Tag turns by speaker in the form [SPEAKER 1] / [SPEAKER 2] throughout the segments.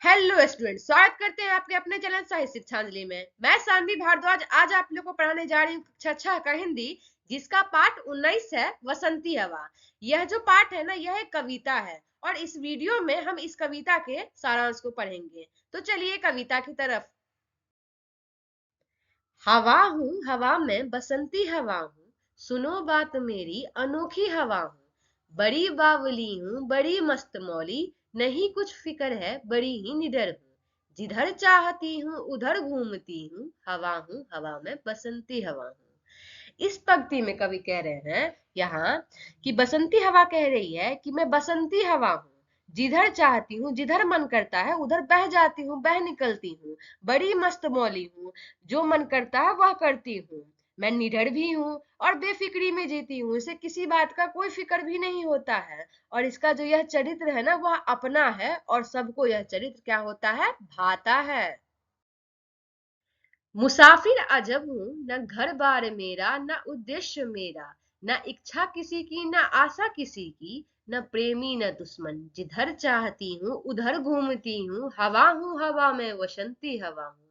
[SPEAKER 1] Hello student, स्वागत करते हैं आपके अपने चैनल साहित्य शिक्षांजलि में। मैं सानवी भारद्वाज आज आप लोग को पढ़ाने जा रही हूँ कक्षा 6 का हिंदी, जिसका पाठ 19 है वसंती हवा। यह जो पाठ है ना, यह एक कविता है और इस वीडियो में हम इस कविता के सारांश को पढ़ेंगे। तो चलिए कविता की तरफ। हवा हूँ, हवा में बसंती हवा हूँ, सुनो बात मेरी अनोखी हवा हूँ। बड़ी बावली हूँ, बड़ी मस्त मौली, नहीं कुछ फिक्र है, बड़ी ही निडर हूँ। जिधर चाहती हूँ उधर घूमती हूँ, हवा हूँ, हवा में बसंती हवा हूँ। इस पंक्ति में कवि कह रहे हैं यहाँ कि बसंती हवा कह रही है कि मैं बसंती हवा हूँ, जिधर चाहती हूँ, जिधर मन करता है उधर बह जाती हूँ, बह निकलती हूँ। बड़ी मस्त मौली हूँ, जो मन करता है वह करती हूँ। मैं निडर भी हूँ और बेफिक्री में जीती हूँ, इसे किसी बात का कोई फिक्र भी नहीं होता है। और इसका जो यह चरित्र है ना, वह अपना है और सबको यह चरित्र क्या होता है, भाता है। मुसाफिर अजब हूँ, न घर बार मेरा, न उद्देश्य मेरा, न इच्छा किसी की, न आशा किसी की, न प्रेमी न दुश्मन। जिधर चाहती हूँ उधर घूमती हूँ, हवा हूँ, हवा में वसंती हवा हूँ।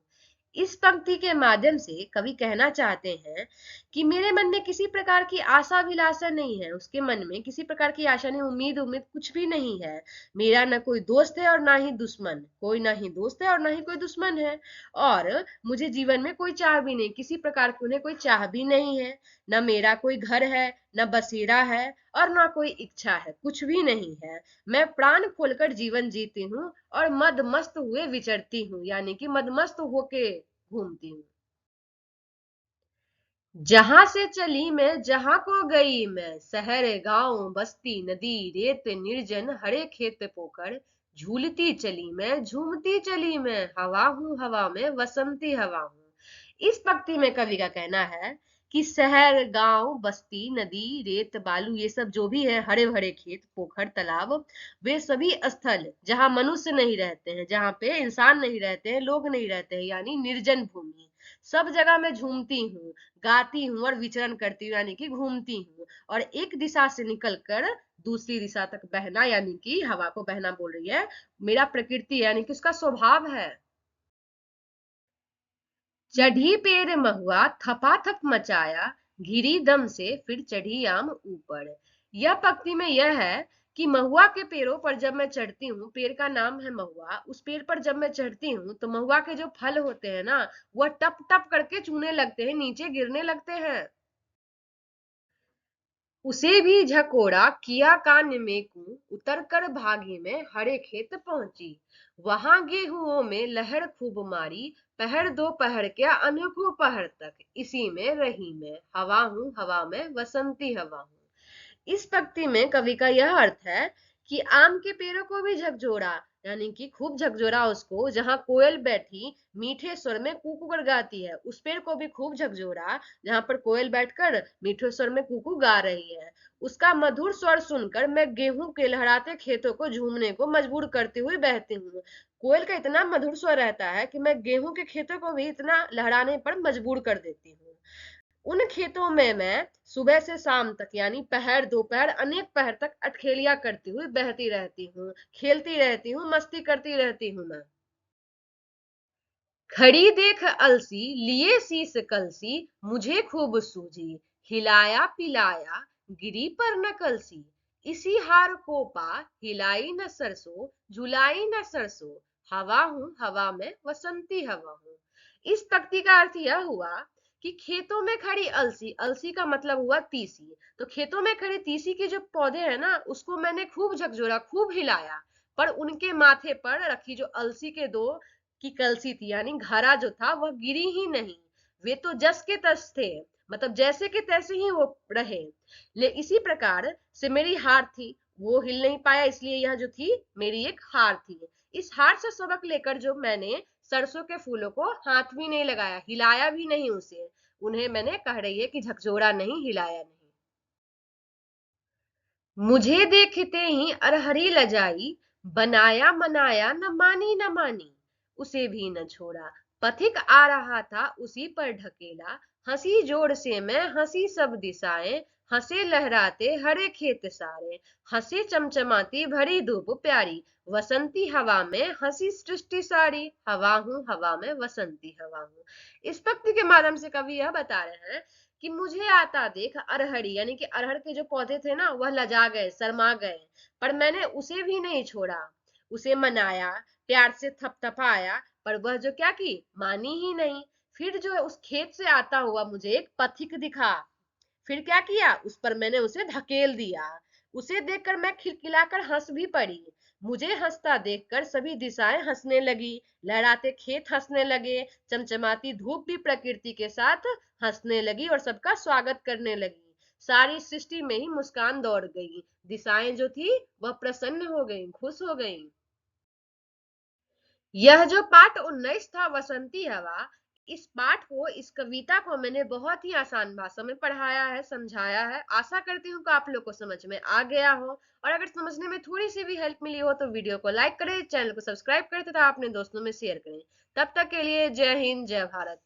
[SPEAKER 1] इस पंक्ति के माध्यम से कवि कहना चाहते हैं कि मेरे मन में किसी प्रकार की आशा अभिलाषा नहीं है, उसके मन में किसी प्रकार की आशा नहीं, उम्मीद उम्मीद कुछ भी नहीं है। मेरा न कोई दोस्त है और ना ही दुश्मन, कोई ना ही दोस्त है और ना ही कोई दुश्मन है। और मुझे जीवन में कोई चाह भी नहीं, किसी प्रकार की उन्हें कोई चाह भी नहीं है। न मेरा कोई घर है, न बसेरा है और ना कोई इच्छा है, कुछ भी नहीं है। मैं प्राण खोलकर जीवन जीती हूँ और मद मस्त हुए विचरती हूँ, यानी कि मदमस्त होके घूमती हूँ। जहां से चली मैं जहां को गई मैं, शहर गांव बस्ती नदी रेत निर्जन हरे खेत पोखर, झूलती चली मैं झूमती चली मैं, हवा हूँ, हवा में वसंती हवा हूँ। इस पंक्ति में कवि का कहना है कि शहर गांव बस्ती नदी रेत बालू ये सब जो भी है, हरे भरे खेत पोखर तालाब, वे सभी स्थल जहां मनुष्य नहीं रहते हैं, जहां पे इंसान नहीं रहते हैं, लोग नहीं रहते हैं, यानी निर्जन भूमि, सब जगह मैं झूमती हूँ, गाती हूँ और विचरण करती हूँ, यानी कि घूमती हूँ। और एक दिशा से निकलकर दूसरी दिशा तक बहना, यानी कि हवा को बहना बोल रही है, मेरा प्रकृति है, यानी कि उसका स्वभाव है। चढ़ी पेड़ महुआ थपाथप मचाया, घिरी दम से फिर चढ़ी आम ऊपर। यह पंक्ति में यह है कि महुआ के पेड़ों पर जब मैं चढ़ती हूँ, पेड़ का नाम है महुआ, उस पेड़ पर जब मैं चढ़ती हूँ तो महुआ के जो फल होते हैं ना, वह टप टप करके चूने लगते हैं, नीचे गिरने लगते हैं। उसे भी झकोड़ा किया कान में कू, उतर कर भागी में हरे खेत पहुंची। वहां गेहुओं में लहर खूब मारी, पहर दो पहर क्या अनोखो पहर तक, इसी में रही मैं, हवा हूँ, हवा में वसंती हवा हूँ। इस पंक्ति में कवि का यह अर्थ है कि आम के पेड़ों को भी झकझोरा, यानी कि खूब झकझोरा उसको, जहां कोयल बैठी मीठे स्वर में कूकू कर गाती है, उस पेड़ को भी खूब झकझोरा जहां पर कोयल बैठकर मीठे स्वर में कूकू गा रही है। उसका मधुर स्वर सुनकर मैं गेहूं के लहराते खेतों को झूमने को मजबूर करती हुई बहती हूँ। कोयल का इतना मधुर स्वर रहता है कि मैं गेहूं के खेतों को भी इतना लहराने पर मजबूर कर देती हूँ। उन खेतों में मैं सुबह से शाम तक, यानी पहर दोपहर अनेक पहर तक अठखेलिया करती हुई बहती रहती हूँ, खेलती रहती हूँ, मस्ती करती रहती हूँ मैं। खड़ी देख अलसी लिए शीस कलसी, मुझे खूब सूझी, हिलाया पिलाया गिरी पर न कलसी। इसी हार को पा हिलाई न सरसों, झुलाई न सरसों, हवा हूँ, हवा में वसंती हवा हूँ। इस पंक्ति का अर्थ यह हुआ कि खेतों में खड़ी अलसी, अलसी का मतलब हुआ तीसी, तो खेतों में खड़ी तीसी के जो पौधे हैं ना, उसको मैंने खूब झकझोरा, खूब हिलाया, पर उनके माथे पर रखी जो अलसी के दो की कलसी थी, यानी घड़ा जो था, वह गिरी ही नहीं। वे तो जस के तस थे, मतलब जैसे के तैसे ही वो रहे। ले इसी प्रकार से मेरी हार थी, वो हिल नहीं पाया, इसलिए यह जो थी मेरी एक हार थी। इस हार से सबक लेकर जो मैंने सरसों के फूलों को हाथ भी नहीं लगाया, हिलाया भी नहीं उसे, उन्हें मैंने, कह रही है कि झकझोरा नहीं, हिलाया नहीं। मुझे देखते ही अरहरी लजाई, बनाया मनाया न मानी न मानी, उसे भी न छोड़ा, पथिक आ रहा था उसी पर ढकेला, हंसी जोर से मैं हंसी सब दिशाएं, हंसे लहराते हरे खेत सारे, हंसे चमचमाती भरी धूप प्यारी, वसंती हवा में हंसी सृष्टि सारी, हवा में वसंती हवा हूँ। इस पंक्ति के माध्यम से कवि यह बता रहे हैं कि मुझे आता देख अरहरी, यानी कि अरहर के जो पौधे थे ना वह लजा गए, शर्मा गए, पर मैंने उसे भी नहीं छोड़ा, उसे मनाया, प्यार से थपथपाया, पर वह जो क्या की, मानी ही नहीं। फिर जो है उस खेत से आता हुआ मुझे एक पथिक दिखा, फिर क्या किया, उस पर मैंने उसे धकेल दिया, उसे देखकर मैं खिलखिलाकर हंस भी पड़ी, मुझे हंसता देखकर सभी दिशाएं हंसने लगी, लहराते खेत हंसने लगे, चमचमाती धूप भी प्रकृति के साथ हंसने लगी और सबका स्वागत करने लगी, सारी सृष्टि में ही मुस्कान दौड़ गई, दिशाएं जो थी वह प्रसन्न हो गई, खुश हो गई। यह जो पाठ 19 था, वसंती हवा, इस पाठ को, इस कविता को मैंने बहुत ही आसान भाषा में पढ़ाया है, समझाया है। आशा करती हूँ कि आप लोग को समझ में आ गया हो, और अगर समझने में थोड़ी सी भी हेल्प मिली हो तो वीडियो को लाइक करें, चैनल को सब्सक्राइब करें तथा अपने दोस्तों में शेयर करें। तब तक के लिए जय हिंद, जय भारत।